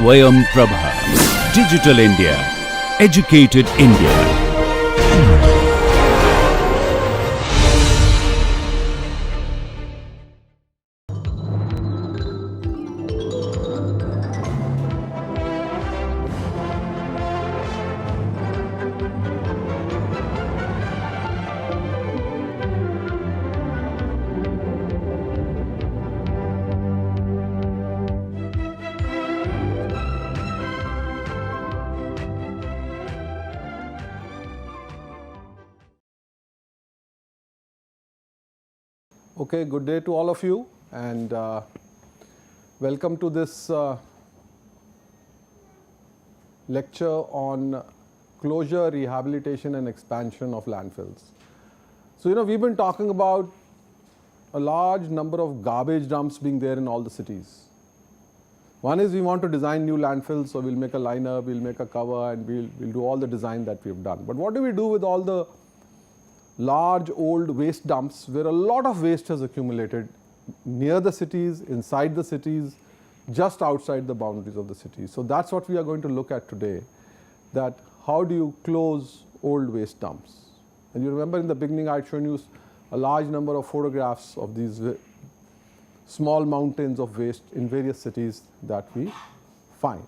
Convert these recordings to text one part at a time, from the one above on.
Swayam Prabha. Digital India. Educated India. Okay, good day to all of you, and welcome to this lecture on closure, rehabilitation and expansion of landfills. So, we've been talking about a large number of garbage dumps being there in all the cities. One is we want to design new landfills, so we'll make a liner, we'll make a cover, and we'll do all the design that we've done. But what do we do with all the large old waste dumps where a lot of waste has accumulated near the cities, inside the cities, just outside the boundaries of the cities? So that's what we are going to look at today, that how do you close old waste dumps? And you remember in the beginning I had shown you a large number of photographs of these small mountains of waste in various cities that we find.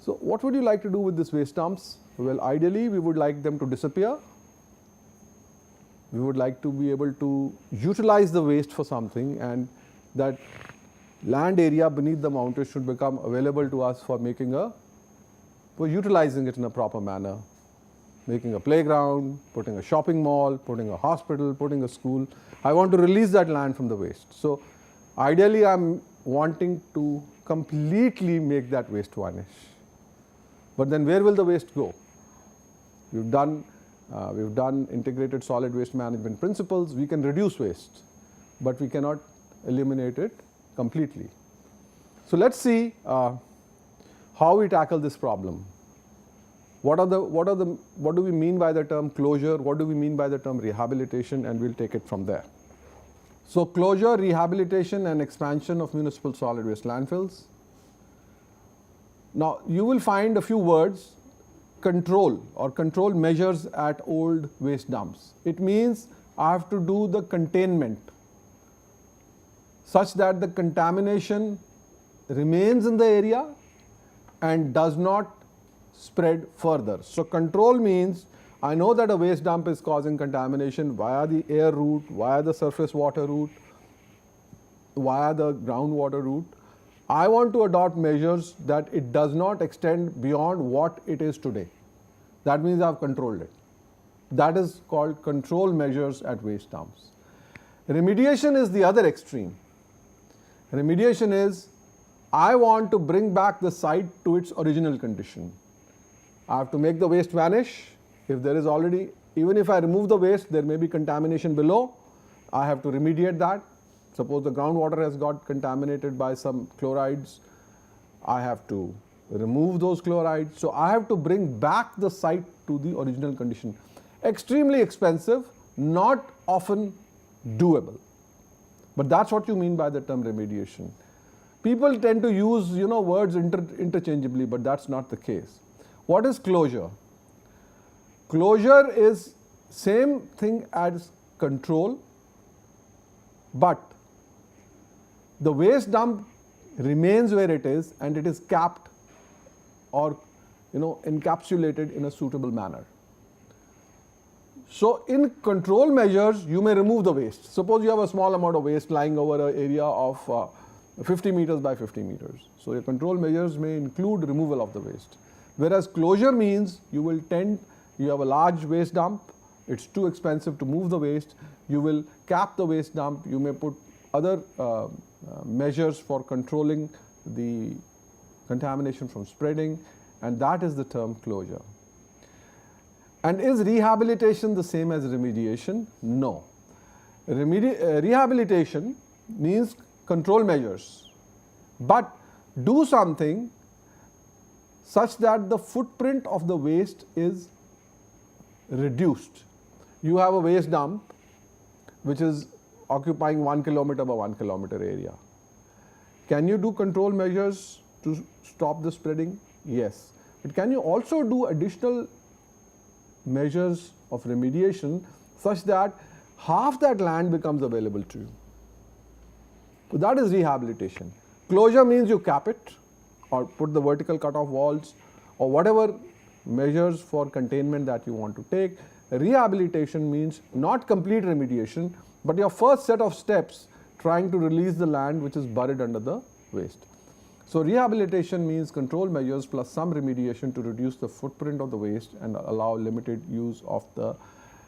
So what would you like to do with these waste dumps? Well, ideally we would like them to disappear. We would like to be able to utilize the waste for something, and that land area beneath the mountain should become available to us for utilizing it in a proper manner, making a playground, putting a shopping mall, putting a hospital, putting a school. I want to release that land from the waste. So ideally I'm wanting to completely make that waste vanish. But then where will the waste go? We've done integrated solid waste management principles. We can reduce waste, but we cannot eliminate it completely. So let's see how we tackle this problem. What do we mean by the term closure? What do we mean by the term rehabilitation? And we'll take it from there. So closure, rehabilitation and expansion of municipal solid waste landfills. Now you will find a few words. Control or control measures at old waste dumps. It means I have to do the containment such that the contamination remains in the area and does not spread further. So control means I know that a waste dump is causing contamination via the air route, via the surface water route, via the groundwater route. I want to adopt measures that it does not extend beyond what it is today. That means I've controlled it. That is called control measures at waste dumps. Remediation is the other extreme. Remediation is I want to bring back the site to its original condition. I have to make the waste vanish. If there is already, even if I remove the waste, there may be contamination below. I have to remediate that. Suppose the groundwater has got contaminated by some chlorides, I have to remove those chlorides. So I have to bring back the site to the original condition. Extremely expensive, not often doable. But that's what you mean by the term remediation. People tend to use words interchangeably, but that's not the case. What is closure? Closure is same thing as control, but the waste dump remains where it is and it is capped or encapsulated in a suitable manner. So in control measures you may remove the waste. Suppose you have a small amount of waste lying over an area of 50 meters by 50 meters. So your control measures may include removal of the waste. Whereas closure means you have a large waste dump, it's too expensive to move the waste, you will cap the waste dump, you may put other measures for controlling the contamination from spreading, and that is the term closure. And is rehabilitation the same as remediation? No. Rehabilitation means control measures, but do something such that the footprint of the waste is reduced. You have a waste dump which is occupying 1 kilometer by 1 kilometer area. Can you do control measures to stop the spreading? Yes. But can you also do additional measures of remediation such that half that land becomes available to you? So that is rehabilitation. Closure means you cap it or put the vertical cutoff walls or whatever measures for containment that you want to take. Rehabilitation means not complete remediation, but your first set of steps trying to release the land which is buried under the waste. So rehabilitation means control measures plus some remediation to reduce the footprint of the waste and allow limited use of the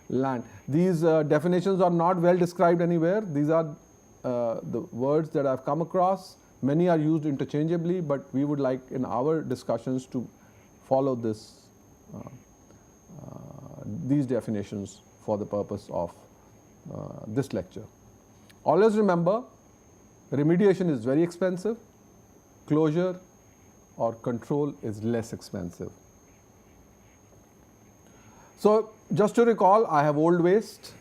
land. These definitions are not well described anywhere. These are the words that I've come across. Many are used interchangeably, but we would like in our discussions to follow these definitions for the purpose of this lecture. Always remember, remediation is very expensive. Closure or control is less expensive. So just to recall, I have old waste.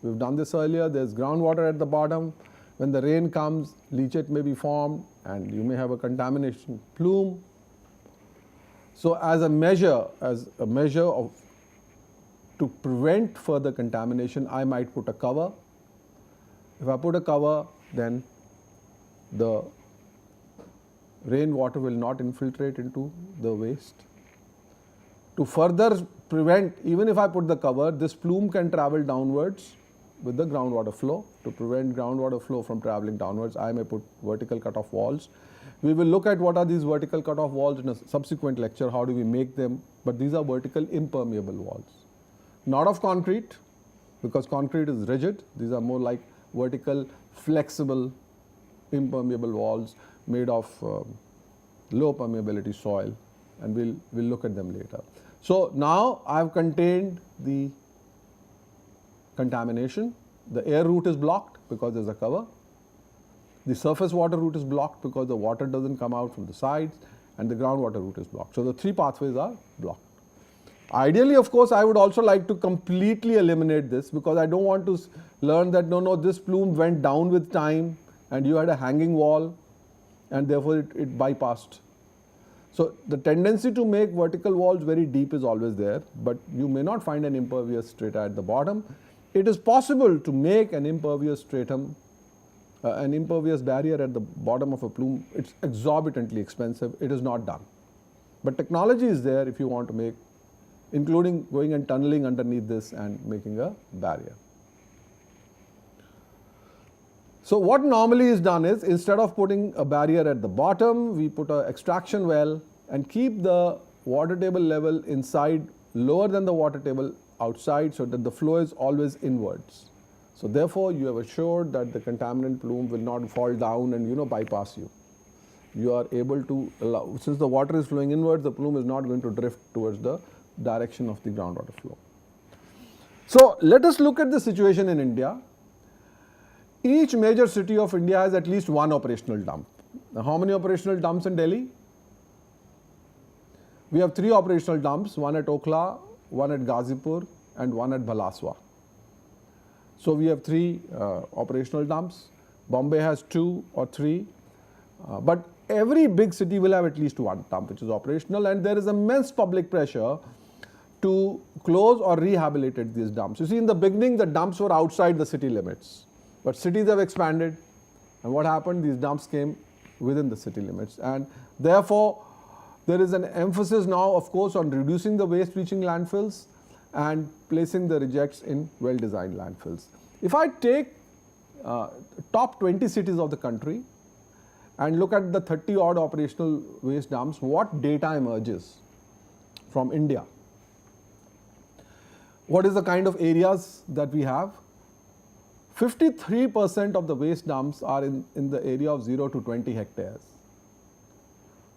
We've done this earlier. There's groundwater at the bottom. When the rain comes, leachate may be formed and you may have a contamination plume. So as a measure of to prevent further contamination, I might put a cover. If I put a cover, then the rainwater will not infiltrate into the waste. To further prevent, even if I put the cover, this plume can travel downwards with the groundwater flow. To prevent groundwater flow from traveling downwards, I may put vertical cutoff walls. We will look at what are these vertical cutoff walls in a subsequent lecture, how do we make them, but these are vertical impermeable walls. Not of concrete, because concrete is rigid. These are more like vertical, flexible, impermeable walls made of low permeability soil, and we'll look at them later. So now I've contained the contamination. The air route is blocked because there's a cover. The surface water route is blocked because the water doesn't come out from the sides, and the groundwater route is blocked. So the three pathways are blocked. Ideally, of course, I would also like to completely eliminate this, because I don't want to learn that no, this plume went down with time and you had a hanging wall and therefore it bypassed. So the tendency to make vertical walls very deep is always there, but you may not find an impervious strata at the bottom. It is possible to make an impervious stratum, an impervious barrier at the bottom of a plume. It's exorbitantly expensive. It is not done. But technology is there if you want to make, including going and tunneling underneath this and making a barrier. So what normally is done is, instead of putting a barrier at the bottom, we put an extraction well and keep the water table level inside lower than the water table outside, so that the flow is always inwards. So therefore, you have assured that the contaminant plume will not fall down and bypass you. You are able to allow, since the water is flowing inwards, the plume is not going to drift towards the direction of the groundwater flow. So let us look at the situation in India. Each major city of India has at least one operational dump. Now, how many operational dumps in Delhi? We have 3 operational dumps, one at Okhla, one at Ghazipur, and one at Balaswa. So we have 3 operational dumps. Bombay has 2 or 3, but every big city will have at least one dump which is operational, and there is immense public pressure to close or rehabilitate these dumps. You see, in the beginning, the dumps were outside the city limits, but cities have expanded, and what happened? These dumps came within the city limits, and therefore there is an emphasis now, of course, on reducing the waste reaching landfills and placing the rejects in well-designed landfills. If I take top 20 cities of the country and look at the 30 odd operational waste dumps, what data emerges from India? What is the kind of areas that we have? 53% of the waste dumps are in the area of 0 to 20 hectares.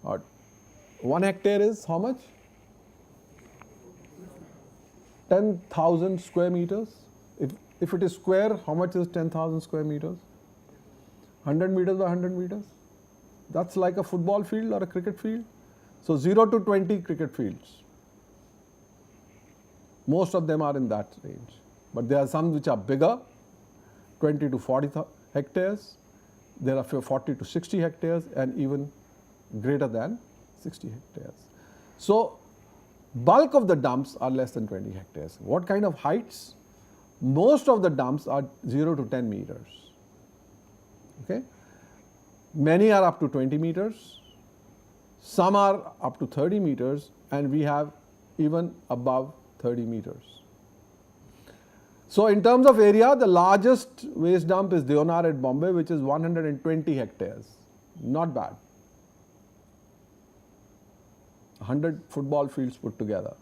1 hectare is how much? 10,000 square meters. If it is square, how much is 10,000 square meters? 100 meters by 100 meters. That's like a football field or a cricket field. So 0 to 20 cricket fields. Most of them are in that range. But there are some which are bigger, 20 to 40 hectares. There are 40 to 60 hectares, and even greater than 60 hectares. So bulk of the dumps are less than 20 hectares. What kind of heights? Most of the dumps are 0 to 10 meters. Okay? Many are up to 20 meters. Some are up to 30 meters, and we have even above 30 meters. So in terms of area, the largest waste dump is Deonar at Bombay, which is 120 hectares. Not bad. 100 football fields put together.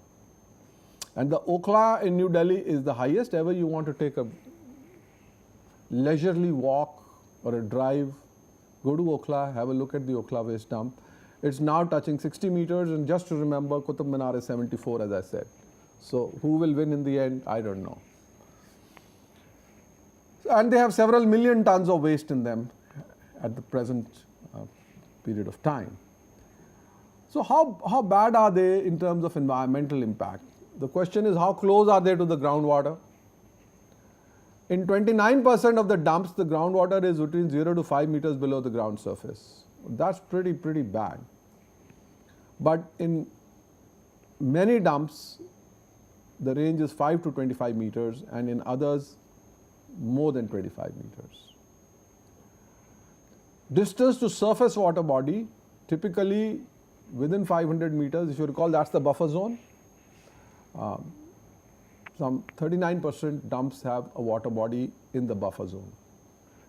And the Okhla in New Delhi is the highest. Ever you want to take a leisurely walk or a drive, go to Okhla, have a look at the Okhla waste dump. It's now touching 60 meters, and just to remember, Qutub Minar is 74, as I said. So who will win in the end? I don't know. And they have several million tons of waste in them at the present period of time. So how bad are they in terms of environmental impact? The question is, how close are they to the groundwater? In 29% of the dumps, the groundwater is between 0 to 5 meters below the ground surface. That's pretty bad. But in many dumps, the range is 5 to 25 meters, and in others, more than 25 meters. Distance to surface water body, typically within 500 meters, if you recall, that's the buffer zone. Some 39% dumps have a water body in the buffer zone.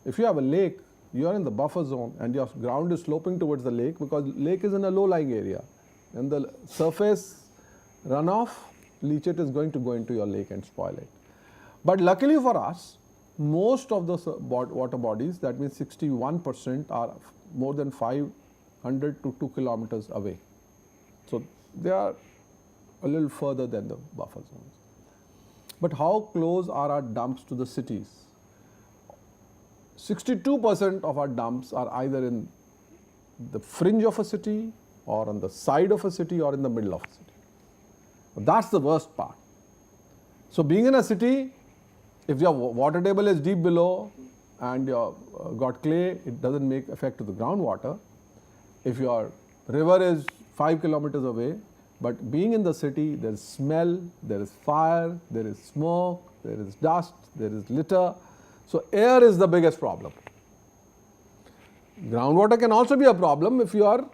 If you have a lake, you are in the buffer zone and your ground is sloping towards the lake, because lake is in a low-lying area, and the surface runoff, leachate is going to go into your lake and spoil it. But luckily for us, most of the water bodies, that means 61%, are more than 500 to 2 kilometers away. So they are a little further than the buffer zones. But how close are our dumps to the cities? 62% of our dumps are either in the fringe of a city, or on the side of a city, or in the middle of a city. That's the worst part. So being in a city, if your water table is deep below and you got clay, it doesn't make effect to the groundwater. If your river is 5 kilometers away, but being in the city, there is smell, there is fire, there is smoke, there is dust, there is litter. So air is the biggest problem. Groundwater can also be a problem if you are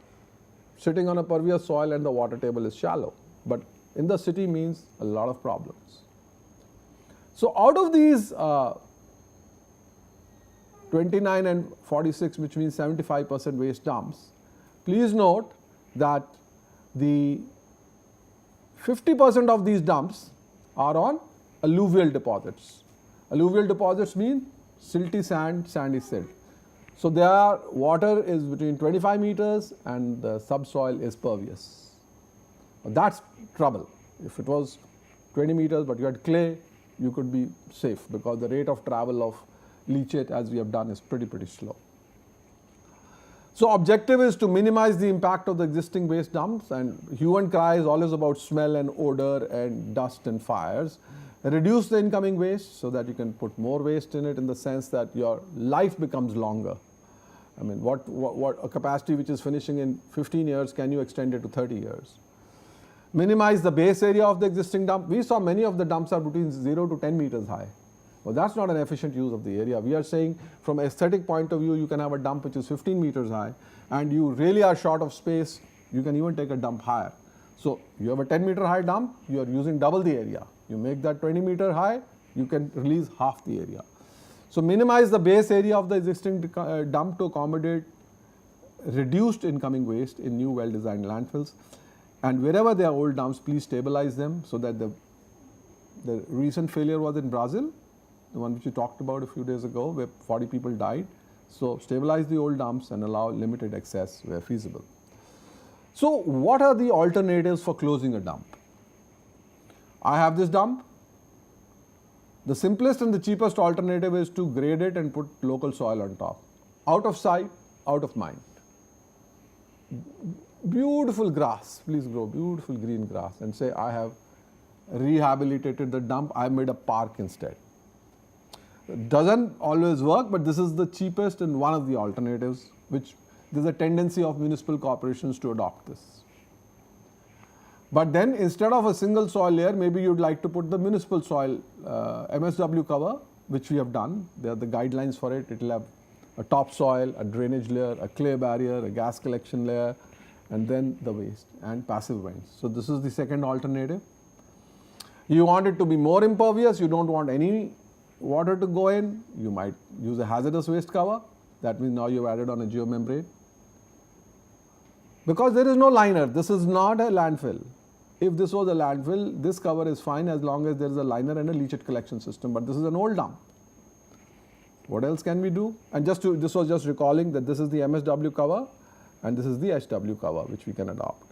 sitting on a pervious soil and the water table is shallow. But in the city means a lot of problems. So out of these 29 and 46, which means 75% waste dumps, please note that the 50% of these dumps are on alluvial deposits. Alluvial deposits mean silty sand, sandy silt. So their water is between 25 meters and the subsoil is pervious. That's trouble. If it was 20 meters but you had clay, you could be safe, because the rate of travel of leachate, as we have done, is pretty slow. So objective is to minimize the impact of the existing waste dumps, and hue and cry is always about smell and odor and dust and fires. Reduce the incoming waste so that you can put more waste in it, in the sense that your life becomes longer. I mean, what a capacity which is finishing in 15 years, can you extend it to 30 years? Minimize the base area of the existing dump. We saw many of the dumps are between 0 to 10 meters high. Well, that's not an efficient use of the area. We are saying from aesthetic point of view, you can have a dump which is 15 meters high, and you really are short of space, you can even take a dump higher. So you have a 10-meter high dump, you are using double the area. You make that 20-meter high, you can release half the area. So minimize the base area of the existing dump to accommodate reduced incoming waste in new well-designed landfills. And wherever there are old dumps, please stabilize them, so that the recent failure was in Brazil, the one which we talked about a few days ago, where 40 people died. So stabilize the old dumps and allow limited access where feasible. So what are the alternatives for closing a dump? I have this dump. The simplest and the cheapest alternative is to grade it and put local soil on top. Out of sight, out of mind. Beautiful grass, please grow beautiful green grass, and say, I have rehabilitated the dump, I made a park instead. It doesn't always work, but this is the cheapest and one of the alternatives which there's a tendency of municipal corporations to adopt this. But then instead of a single soil layer, maybe you'd like to put the municipal soil MSW cover, which we have done. There are the guidelines for it. It will have a topsoil, a drainage layer, a clay barrier, a gas collection layer, and then the waste and passive vents. So this is the second alternative. You want it to be more impervious. You don't want any water to go in. You might use a hazardous waste cover. That means now you've added on a geomembrane. Because there is no liner. This is not a landfill. If this was a landfill, this cover is fine as long as there is a liner and a leachate collection system. But this is an old dump. What else can we do? And this was just recalling that this is the MSW cover and this is the HW cover, which we can adopt.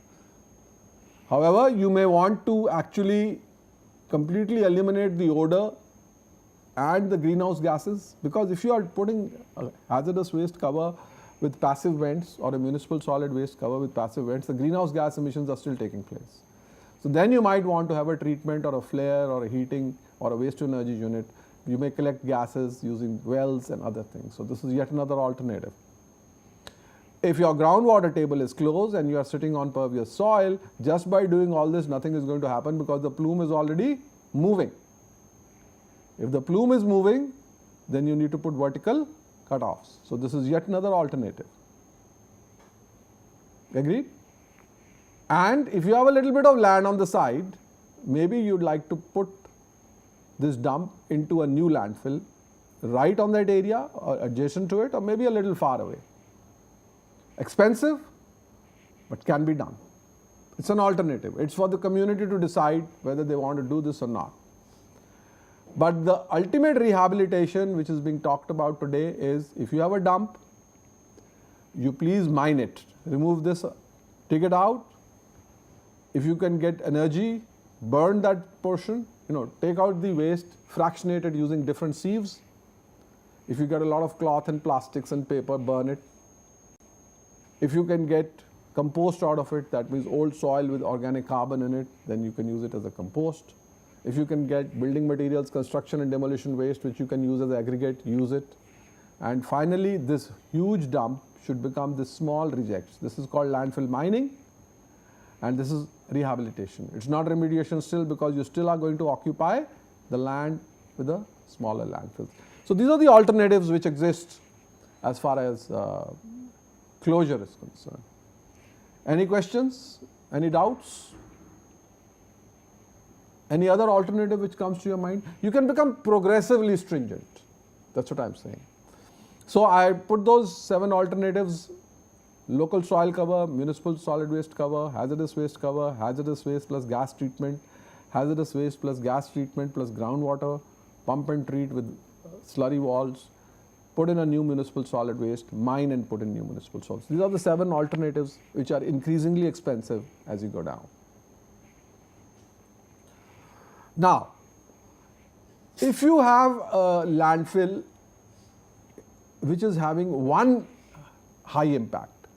However, you may want to actually completely eliminate the odor and the greenhouse gases, because if you are putting a hazardous waste cover with passive vents or a municipal solid waste cover with passive vents, the greenhouse gas emissions are still taking place. So then you might want to have a treatment or a flare or a heating or a waste to energy unit. You may collect gases using wells and other things. So this is yet another alternative. If your groundwater table is closed and you are sitting on pervious soil, just by doing all this, nothing is going to happen because the plume is already moving. If the plume is moving, then you need to put vertical cutoffs. So this is yet another alternative. Agreed? And if you have a little bit of land on the side, maybe you'd like to put this dump into a new landfill right on that area or adjacent to it, or maybe a little far away. Expensive, but can be done. It's an alternative. It's for the community to decide whether they want to do this or not. But the ultimate rehabilitation which is being talked about today is, if you have a dump, you please mine it. Remove this, dig it out. If you can get energy, burn that portion, take out the waste, fractionate it using different sieves. If you get a lot of cloth and plastics and paper, burn it. If you can get compost out of it, that means old soil with organic carbon in it, then you can use it as a compost. If you can get building materials, construction and demolition waste, which you can use as aggregate, use it. And finally, this huge dump should become this small rejects. This is called landfill mining, and this is rehabilitation. It's not remediation still, because you still are going to occupy the land with a smaller landfill. So these are the alternatives which exist as far as closure is concerned. Any questions? Any doubts? Any other alternative which comes to your mind? You can become progressively stringent. That's what I'm saying. So I put those 7 alternatives: local soil cover, municipal solid waste cover, hazardous waste cover, hazardous waste plus gas treatment, hazardous waste plus gas treatment plus groundwater, pump and treat with slurry walls, put in a new municipal solid waste, mine and put in new municipal solids. These are the 7 alternatives which are increasingly expensive as you go down. Now, if you have a landfill which is having one high impact,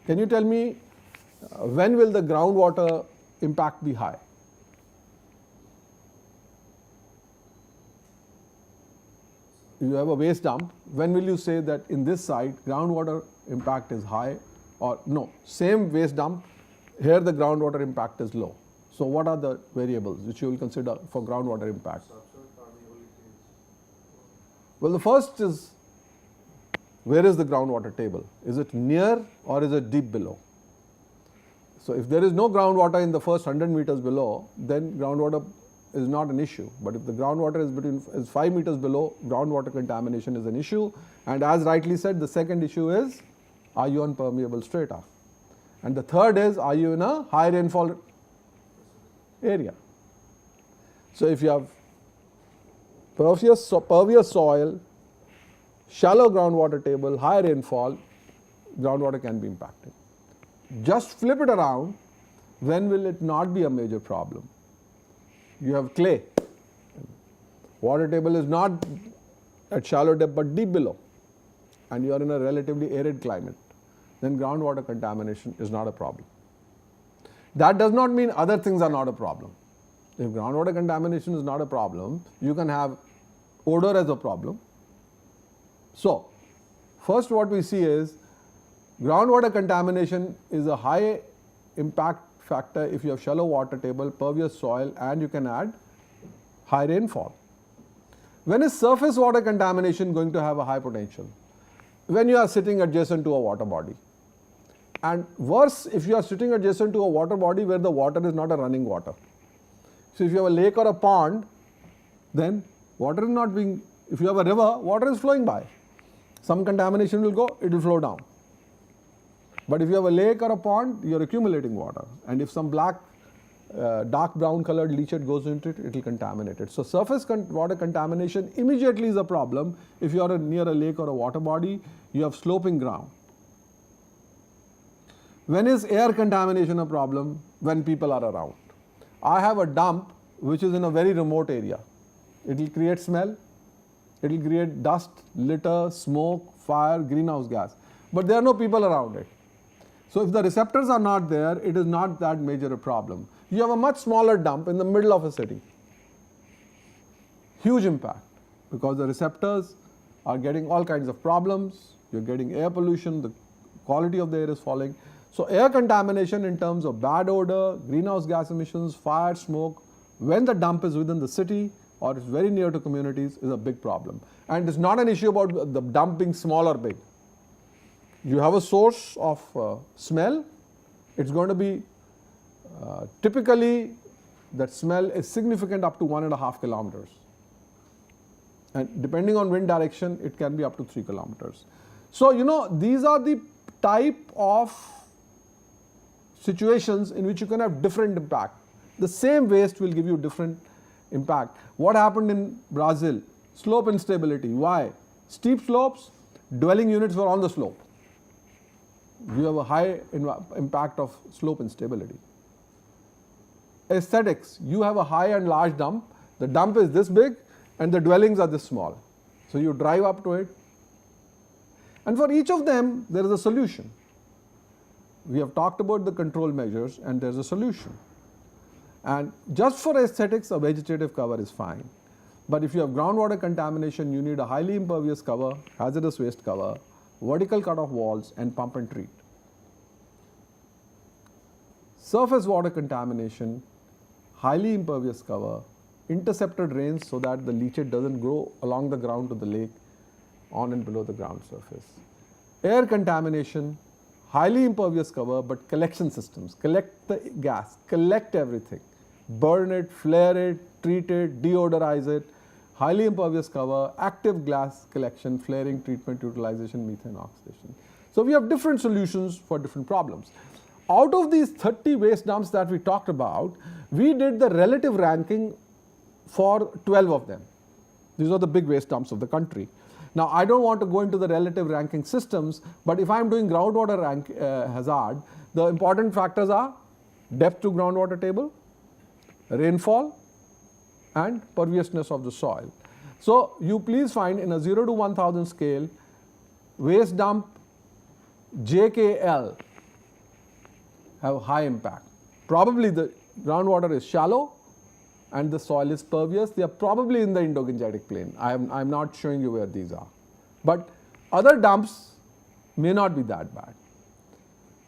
can you tell me when will the groundwater impact be high? You have a waste dump. When will you say that in this site groundwater impact is high, or no, same waste dump, here the groundwater impact is low? So what are the variables which you will consider for groundwater impact? Well, the first is, where is the groundwater table? Is it near or is it deep below? So if there is no groundwater in the first 100 meters below, then groundwater is not an issue. But if the groundwater is 5 meters below, groundwater contamination is an issue. And as rightly said, the second issue is, are you on permeable strata? And the third is, are you in a high rainfall area? So if you have pervious soil, shallow groundwater table, high rainfall, groundwater can be impacted. Just flip it around, when will it not be a major problem? You have clay. Water table is not at shallow depth but deep below, and you are in a relatively arid climate. Then groundwater contamination is not a problem. That does not mean other things are not a problem. If groundwater contamination is not a problem, you can have odor as a problem. So, first what we see is groundwater contamination is a high impact factor if you have shallow water table, pervious soil, and you can add high rainfall. When is surface water contamination going to have a high potential? When you are sitting adjacent to a water body. And worse, if you are sitting adjacent to a water body where the water is not a running water. So if you have a lake or a pond, then water is not being, if you have a river, water is flowing by. Some contamination will go, it will flow down. But if you have a lake or a pond, you are accumulating water. And if some black, dark brown colored leachate goes into it, it will contaminate it. So surface water contamination immediately is a problem. If you are near a lake or a water body, you have sloping ground. When is air contamination a problem? When people are around. I have a dump which is in a very remote area. It will create smell, it will create dust, litter, smoke, fire, greenhouse gas. But there are no people around it. So if the receptors are not there, it is not that major a problem. You have a much smaller dump in the middle of a city. Huge impact because the receptors are getting all kinds of problems. You're getting air pollution, the quality of the air is falling. So air contamination in terms of bad odor, greenhouse gas emissions, fire, smoke, when the dump is within the city or it's very near to communities is a big problem. And it's not an issue about the dump being small or big. You have a source of smell, it's going to be typically that smell is significant up to 1.5 kilometers. And depending on wind direction, it can be up to 3 kilometers. So, these are the type of situations in which you can have different impact. The same waste will give you different impact. What happened in Brazil? Slope instability. Why? Steep slopes, dwelling units were on the slope. You have a high impact of slope instability. Aesthetics. You have a high and large dump. The dump is this big and the dwellings are this small. So you drive up to it. And for each of them, there is a solution. We have talked about the control measures and there is a solution. And just for aesthetics, a vegetative cover is fine. But if you have groundwater contamination, you need a highly impervious cover, hazardous waste cover, vertical cut-off walls, and pump and treat. Surface water contamination, highly impervious cover, intercepted drains so that the leachate doesn't grow along the ground to the lake, on and below the ground surface. Air contamination, highly impervious cover, but collection systems. Collect the gas, collect everything. Burn it, flare it, treat it, deodorize it. Highly impervious cover, active gas collection, flaring, treatment, utilization, methane oxidation. So we have different solutions for different problems. Out of these 30 waste dumps that we talked about, we did the relative ranking for 12 of them. These are the big waste dumps of the country. Now, I don't want to go into the relative ranking systems, but if I'm doing groundwater hazard, the important factors are depth to groundwater table, rainfall, and perviousness of the soil. So, you please find in a 0 to 1000 scale, waste dump JKL have high impact. Probably the groundwater is shallow and the soil is pervious. They are probably in the Indo-Gangetic plain. I'm not showing you where these are. But other dumps may not be that bad.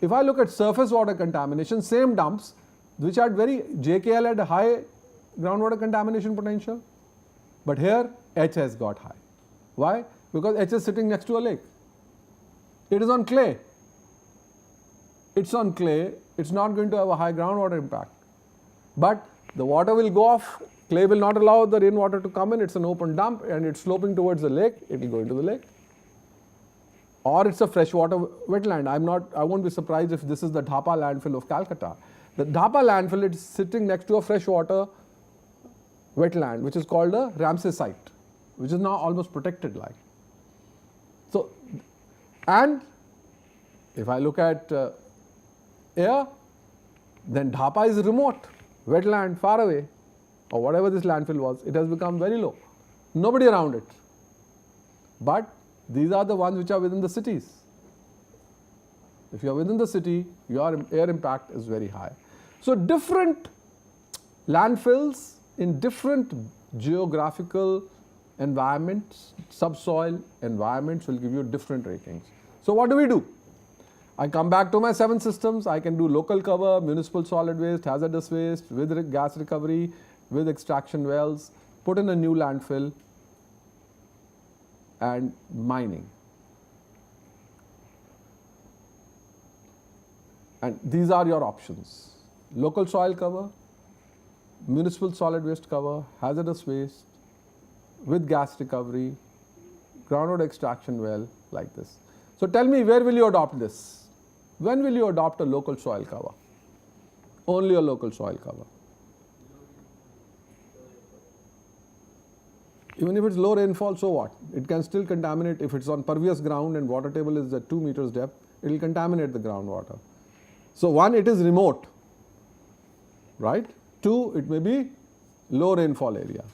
If I look at surface water contamination, same dumps, which had JKL had a high groundwater contamination potential, but here H has got high. Why? Because H is sitting next to a lake. It is on clay. It's on clay, it's not going to have a high groundwater impact. But the water will go off, clay will not allow the rainwater to come in, it's an open dump and it's sloping towards the lake, it will go into the lake. Or it's a freshwater wetland. I won't be surprised if this is the Dhapa landfill of Calcutta. The Dhapa landfill is sitting next to a freshwater wetland, which is called a Ramsay site, which is now almost protected like. So, and if I look at air, then Dhapa is remote, wetland, far away, or whatever this landfill was, it has become very low. Nobody around it. But these are the ones which are within the cities. If you are within the city, your air impact is very high. So different landfills in different geographical environments, subsoil environments will give you different ratings. So what do? I come back to my 7 systems. I can do local cover, municipal solid waste, hazardous waste, with gas recovery, with extraction wells, put in a new landfill, and mining. And these are your options: local soil cover, municipal solid waste cover, hazardous waste, with gas recovery, groundwater extraction well, like this. So tell me, where will you adopt this? When will you adopt a local soil cover? Only a local soil cover. Even if it's low rainfall, so what? It can still contaminate. If it's on pervious ground and water table is at 2 meters depth, it will contaminate the groundwater. So 1, it is remote, right? 2, it may be low rainfall area.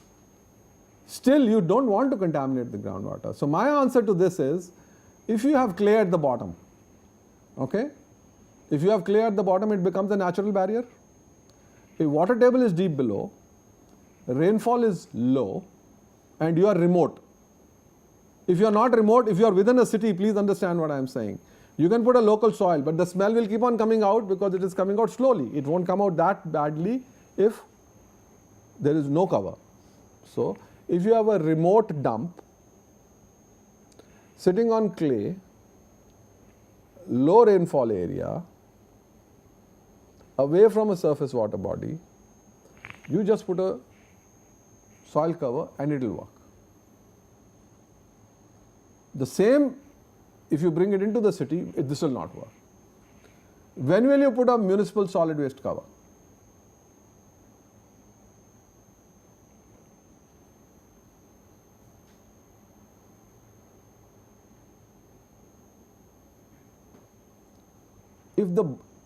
Still, you don't want to contaminate the groundwater. So my answer to this is, if you have clay at the bottom, okay? If you have clay at the bottom, it becomes a natural barrier. If water table is deep below, rainfall is low, and you are remote. If you are not remote, if you are within a city, please understand what I am saying. You can put a local soil, but the smell will keep on coming out because it is coming out slowly. It won't come out that badly if there is no cover. So if you have a remote dump sitting on clay, low rainfall area, away from a surface water body, you just put a soil cover and it will work. The same, if you bring it into the city, this will not work. When will you put a municipal solid waste cover?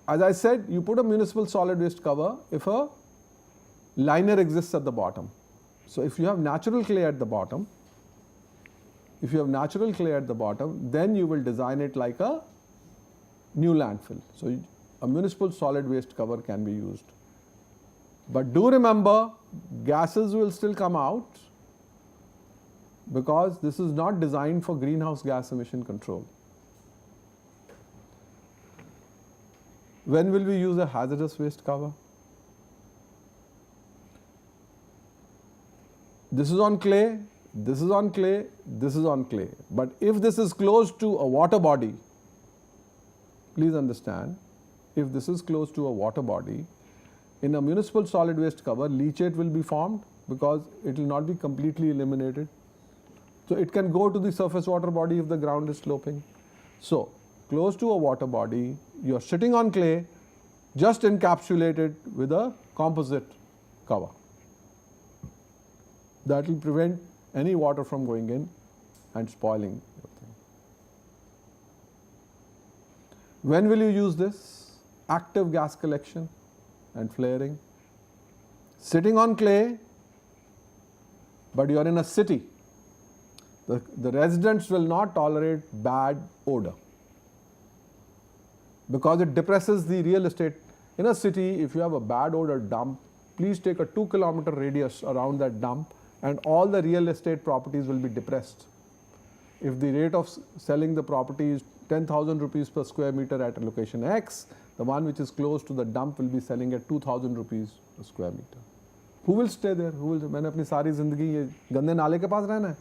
As I said, you put a municipal solid waste cover if a liner exists at the bottom. So if you have natural clay at the bottom, then you will design it like a new landfill. So a municipal solid waste cover can be used. But do remember, gases will still come out because this is not designed for greenhouse gas emission control. When will we use a hazardous waste cover? This is on clay, this is on clay, this is on clay. But if this is close to a water body, please understand, if this is close to a water body, in a municipal solid waste cover, leachate will be formed because it will not be completely eliminated. So it can go to the surface water body if the ground is sloping. So close to a water body, you are sitting on clay, just encapsulated with a composite cover. That will prevent any water from going in and spoiling everything. When will you use this? Active gas collection and flaring. Sitting on clay, but you are in a city. The residents will not tolerate bad odor, because it depresses the real estate. In a city, if you have a bad odor dump, please take a 2-kilometer radius around that dump and all the real estate properties will be depressed. If the rate of selling the property is 10,000 rupees per square meter at a location X, the one which is close to the dump will be selling at 2,000 rupees per square meter. Who will stay there? Who will? मैंने अपनी सारी जिंदगी ये गंदे नाले के पास रहना है,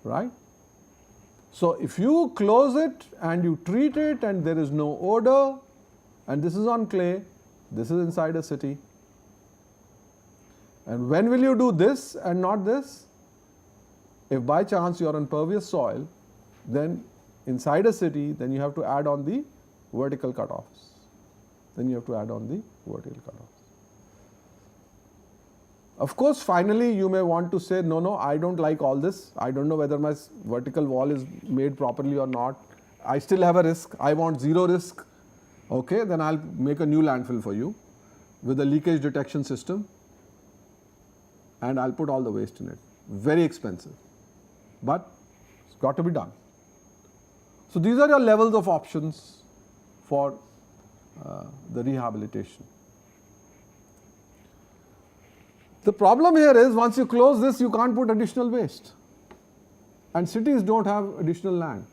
right? So if you close it and you treat it and there is no odor, and this is on clay, this is inside a city. And when will you do this and not this? If by chance you are on pervious soil, then inside a city, then you have to add on the vertical cutoffs. Of course, finally you may want to say, no, I don't like all this. I don't know whether my vertical wall is made properly or not. I still have a risk. I want zero risk. Okay, then I'll make a new landfill for you with a leakage detection system, and I'll put all the waste in it. Very expensive, but it's got to be done. So these are your levels of options for the rehabilitation. The problem here is once you close this, you can't put additional waste. And cities don't have additional land.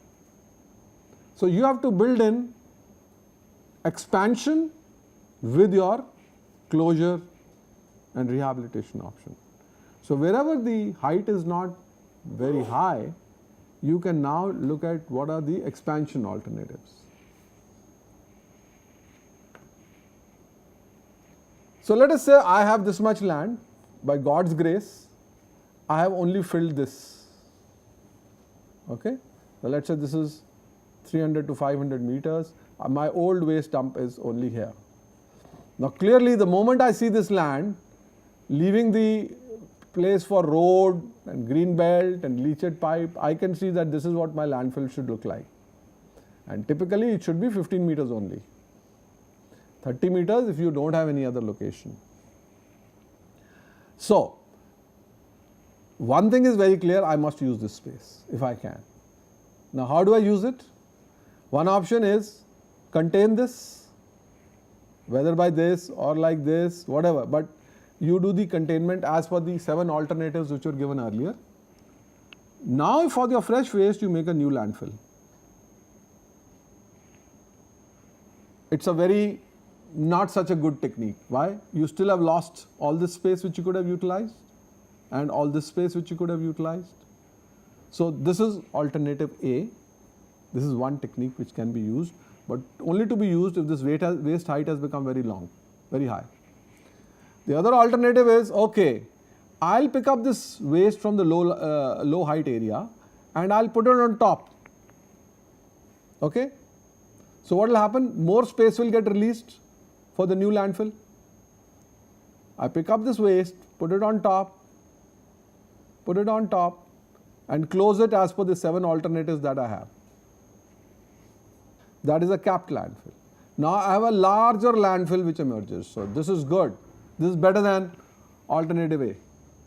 So you have to build in expansion with your closure and rehabilitation option. So wherever the height is not very high, you can now look at what are the expansion alternatives. So let us say I have this much land. By God's grace, I have only filled this. Okay? So let's say this is 300 to 500 meters. My old waste dump is only here. Now clearly the moment I see this land, leaving the place for road and green belt and leachate pipe, I can see that this is what my landfill should look like. And typically it should be 15 meters only. 30 meters if you don't have any other location. So, one thing is very clear, I must use this space if I can. Now how do I use it? One option is contain this, whether by this or like this, whatever, but you do the containment as per the 7 alternatives which were given earlier. Now for your fresh waste, you make a new landfill. It's a very not such a good technique. Why? You still have lost all this space which you could have utilized and all this space which you could have utilized. So this is alternative A. This is one technique which can be used, but only to be used if this waste height has become very long, very high. The other alternative is, okay, I'll pick up this waste from the low height area and I'll put it on top. Okay? So what will happen? More space will get released for the new landfill. I pick up this waste, put it on top, and close it as per the 7 alternatives that I have. That is a capped landfill. Now I have a larger landfill which emerges. So this is good. This is better than alternative A,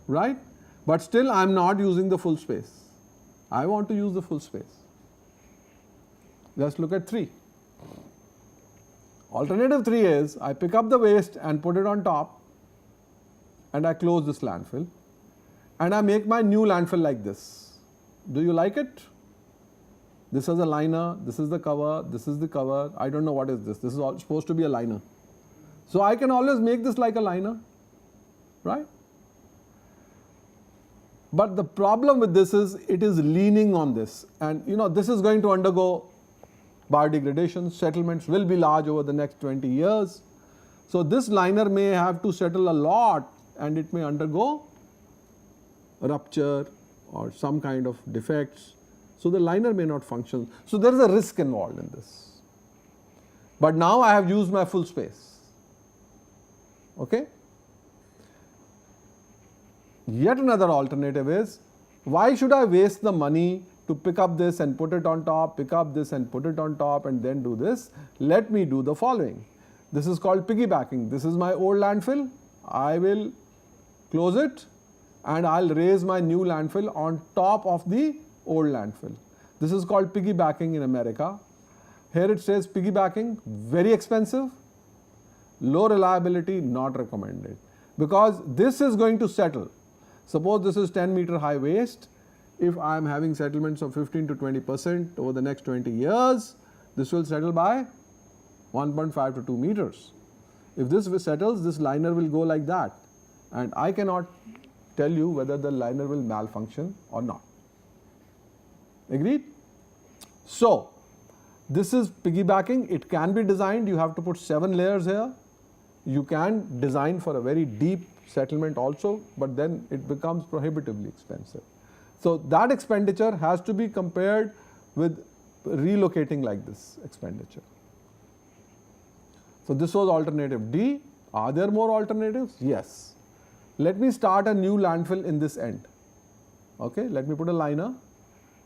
right? But still I am not using the full space. I want to use the full space. Let's look at 3. Alternative 3 is I pick up the waste and put it on top and I close this landfill and I make my new landfill like this. Do you like it? This is a liner, this is the cover, this is the cover. I don't know what is this. This is all supposed to be a liner. So I can always make this like a liner, right? But the problem with this is it is leaning on this, and this is going to undergo biodegradation. Settlements will be large over the next 20 years. So this liner may have to settle a lot and it may undergo rupture or some kind of defects. So the liner may not function. So there is a risk involved in this. But now I have used my full space. Okay? Yet another alternative is, why should I waste the money to pick up this and put it on top, pick up this and put it on top and then do this? Let me do the following. This is called piggybacking. This is my old landfill. I will close it and I'll raise my new landfill on top of the old landfill. This is called piggybacking in America. Here it says piggybacking, very expensive, low reliability, not recommended, because this is going to settle. Suppose this is 10 meter high waste. If I am having settlements of 15 to 20% over the next 20 years, this will settle by 1.5 to 2 meters. If this settles, this liner will go like that, and I cannot tell you whether the liner will malfunction or not. Agreed? So this is piggybacking. It can be designed. You have to put 7 layers here. You can design for a very deep settlement also, but then it becomes prohibitively expensive. So that expenditure has to be compared with relocating like this expenditure. So this was alternative D. Are there more alternatives? Yes. Let me start a new landfill in this end. Okay, let me put a liner.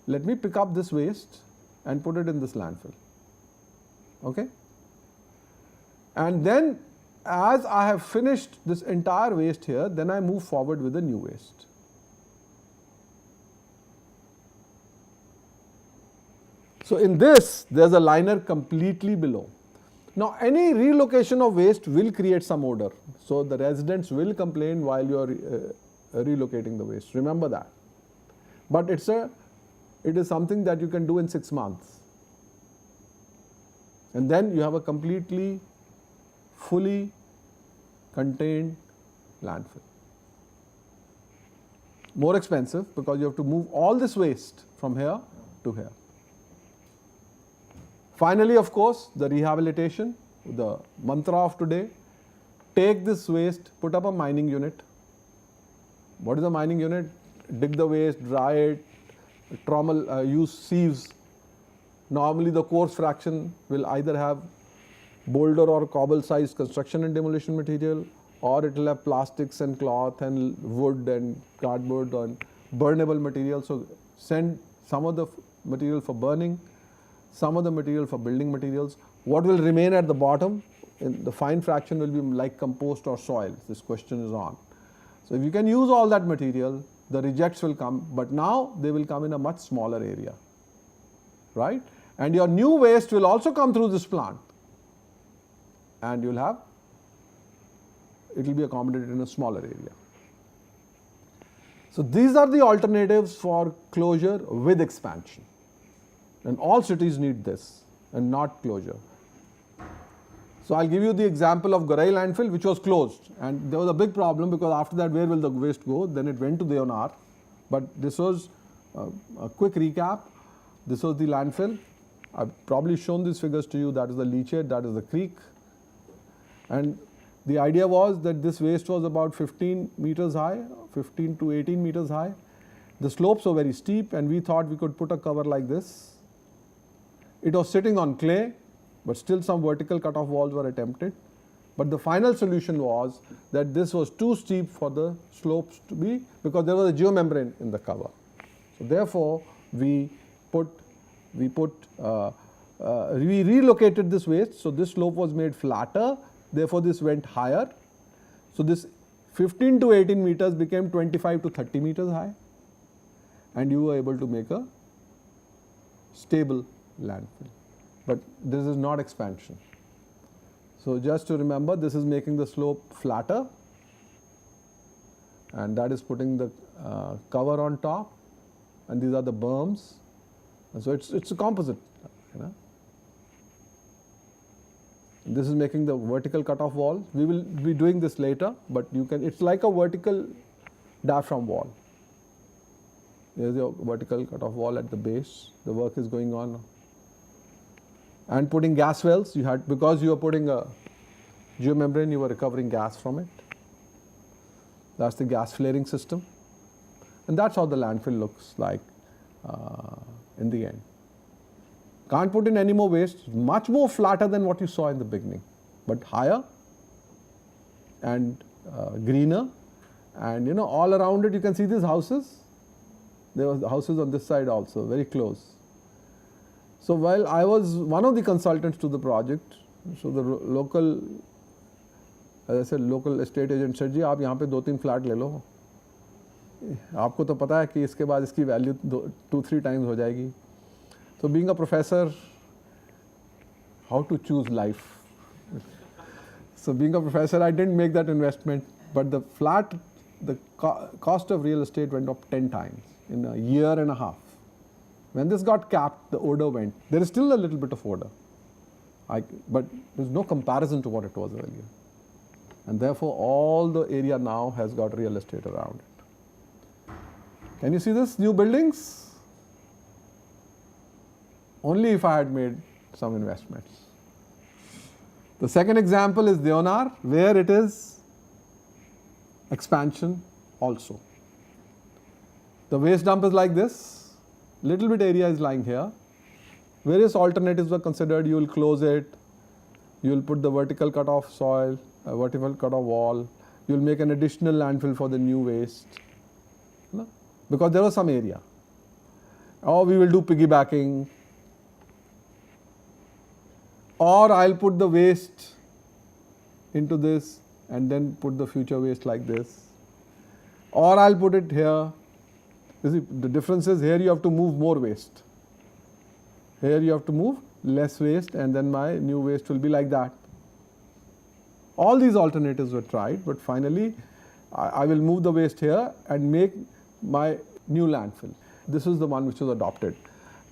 Let me pick up this waste and put it in this landfill. Okay. And then as I have finished this entire waste here, then I move forward with the new waste. So in this, there's a liner completely below. Now, any relocation of waste will create some odor. So, the residents will complain while you are relocating the waste. Remember that. But it is something that you can do in 6 months. And then you have a completely, fully contained landfill. More expensive because you have to move all this waste from here to here. Finally, of course, the rehabilitation, the mantra of today, take this waste, put up a mining unit. What is a mining unit? Dig the waste, dry it, use sieves. Normally the coarse fraction will either have boulder or cobble sized construction and demolition material, or it will have plastics and cloth and wood and cardboard and burnable material. So send some of the material for burning, some of the material for building materials. What will remain at the bottom, in the fine fraction, will be like compost or soil. This question is on. So if you can use all that material, the rejects will come, but now they will come in a much smaller area, right? And your new waste will also come through this plant, and it will be accommodated in a smaller area. So these are the alternatives for closure with expansion. And all cities need this and not closure. So I'll give you the example of Garai landfill, which was closed. And there was a big problem because after that, where will the waste go? Then it went to Deonar. But this was a quick recap. This was the landfill. I've probably shown these figures to you. That is the leachate, that is the creek. And the idea was that this waste was about 15 meters high, 15 to 18 meters high. The slopes were very steep, and we thought we could put a cover like this. It was sitting on clay, but still some vertical cutoff walls were attempted. But the final solution was that this was too steep for the slopes to be, because there was a geomembrane in the cover. So therefore, we relocated this waste. So this slope was made flatter. Therefore, this went higher. So this 15 to 18 meters became 25 to 30 meters high, and you were able to make a stable landfill. But this is not expansion. So just to remember, this is making the slope flatter, and that is putting the cover on top, and these are the berms. And so it's a composite, you know. This is making the vertical cutoff wall. We will be doing this later, but you can. It's like a vertical diaphragm wall. There's your vertical cutoff wall at the base. The work is going on. And putting gas wells, you had, because you are putting a geomembrane, you were recovering gas from it. That's the gas flaring system. And that's how the landfill looks like in the end. Can't put in any more waste, much more flatter than what you saw in the beginning, but higher and greener. And you know, all around it you can see these houses. There were houses on this side also, very close. So while I was one of the consultants to the project, so the local, as I said, local estate agent said, जी आप यहाँ पे 2-3 flat ले लो, आपको तो पता है कि इसके बाद इसकी वैल्यू 2-3 times हो जाएगी. So being a professor, how to choose life? So being a professor, I didn't make that investment, but the cost of real estate went up 10 times in a year and a half. When this got capped, the odor went. There is still a little bit of odor, but there's no comparison to what it was earlier. And therefore, all the area now has got real estate around it. Can you see this? New buildings? Only if I had made some investments. The second example is Deonar, where it is expansion also. The waste dump is like this. Little bit area is lying here. Various alternatives were considered. You will close it. You will put the vertical cutoff soil, a vertical cutoff wall. You will make an additional landfill for the new waste, you know, because there was some area. Or we will do piggybacking. Or I'll put the waste into this and then put the future waste like this. Or I'll put it here. You see, the difference is here you have to move more waste. Here you have to move less waste, and then my new waste will be like that. All these alternatives were tried, but finally I will move the waste here and make my new landfill. This is the one which was adopted.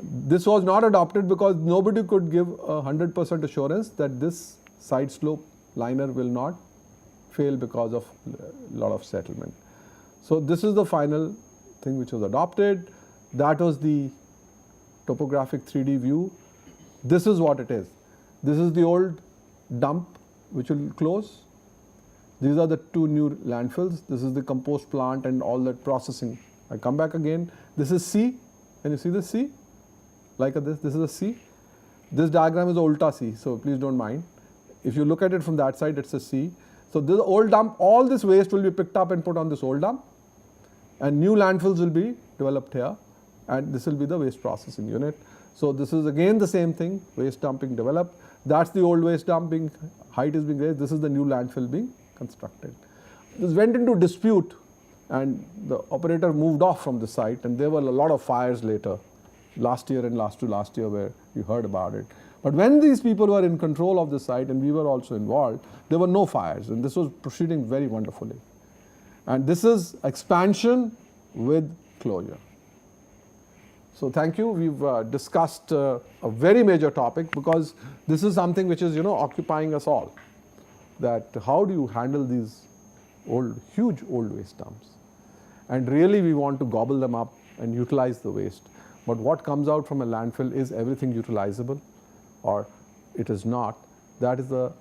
This was not adopted because nobody could give 100% assurance that this side slope liner will not fail because of a lot of settlement. So this is the final thing which was adopted. That was the topographic 3D view. This is what it is. This is the old dump which will close. These are the two new landfills. This is the compost plant and all that processing. I come back again. This is C. Can you see the C? Like this. This is a C. This diagram is a ulta C, so please don't mind. If you look at it from that side, it's a C. So this old dump, all this waste will be picked up and put on this old dump, and new landfills will be developed here, and this will be the waste processing unit. So this is again the same thing, waste dumping developed. That's the old waste dump being, height is being raised. This is the new landfill being constructed. This went into dispute, and the operator moved off from the site, and there were a lot of fires later, last year and last year where you heard about it. But when these people were in control of the site, and we were also involved, there were no fires, and this was proceeding very wonderfully. And this is expansion with closure. So thank you. We've discussed a very major topic, because this is something which is, occupying us all. That how do you handle these huge old waste dumps? And really we want to gobble them up and utilize the waste. But what comes out from a landfill, is everything utilizable or it is not? That is the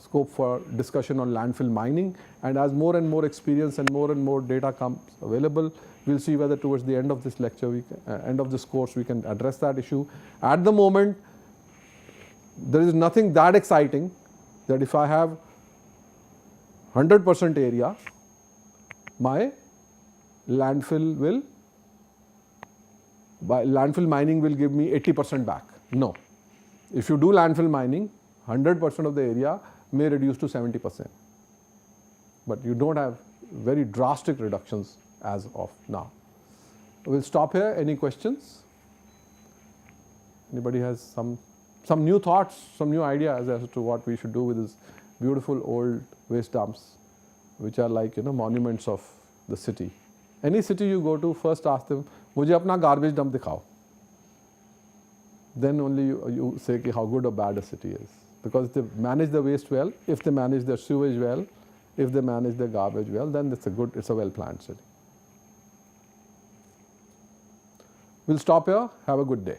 scope for discussion on landfill mining. And as more and more experience and more data comes available, we'll see whether towards the end of this lecture, end of this course, we can address that issue. At the moment, there is nothing that exciting that if I have 100% area, my landfill mining will give me 80% back. No. If you do landfill mining, 100% of the area may reduce to 70%. But you don't have very drastic reductions as of now. We'll stop here. Any questions? Anybody has some new thoughts, some new ideas as to what we should do with these beautiful old waste dumps, which are like, monuments of the city. Any city you go to, first ask them, "Mujhe apna garbage dump dikhao." Then only you say how good or bad a city is. Because if they manage the waste well, if they manage their sewage well, if they manage their garbage well, then it's a well-planned city. We'll stop here. Have a good day.